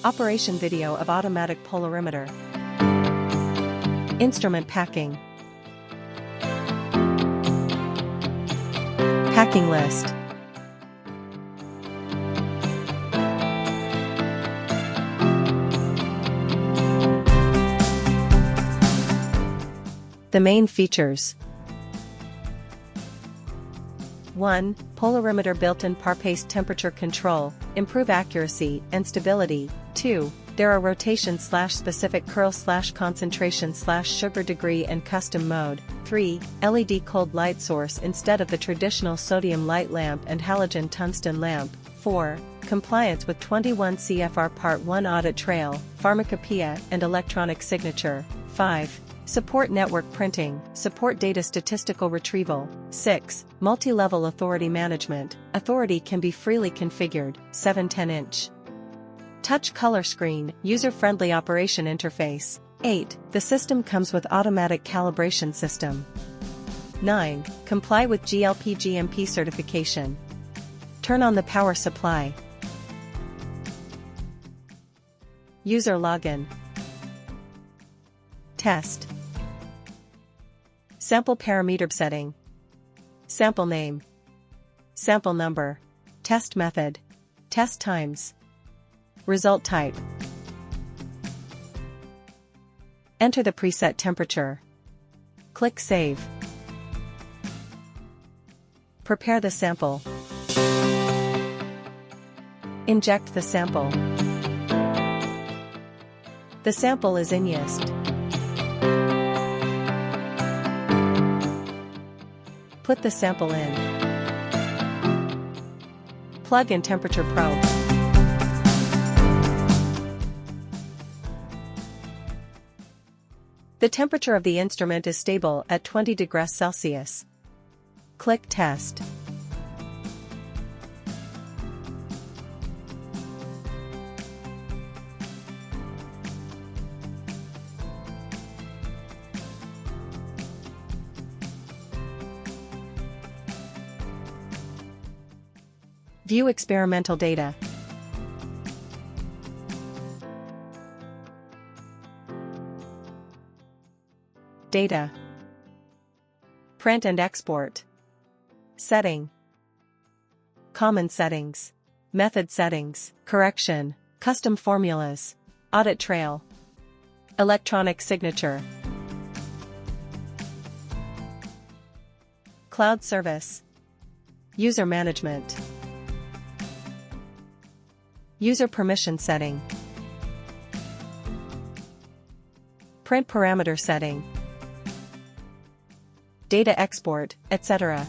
Operation video of automatic polarimeter. Instrument packing. Packing list. The main features. 1. Polarimeter built-in par-pace temperature control, improve accuracy and stability. 2. There are rotation/specific curl/concentration/sugar degree and custom mode. 3. LED cold light source instead of the traditional sodium light lamp and halogen tungsten lamp. 4. Compliance with 21 CFR Part 1 audit trail, pharmacopoeia and electronic signature. 5. Support network printing, support data statistical retrieval. 6. Multi-level authority management, authority can be freely configured. 7 10-inch. Touch color screen, user-friendly operation interface. 8. The system comes with automatic calibration system. 9. Comply with GLP/GMP certification. Turn on the power supply. User login. Test. Sample parameter setting. Sample name. Sample number. Test method. Test times. Result type. Enter the preset temperature. Click Save. Prepare the sample. Inject the sample. The sample is in yeast. Put the sample in. Plug in temperature probe. The temperature of the instrument is stable at 20 degrees Celsius. Click Test. View experimental data. Data. Print and export. Setting. Common settings. Method settings. Correction. Custom formulas. Audit trail. Electronic signature. Cloud service. User management. User permission setting. Print parameter setting. Data export, etc.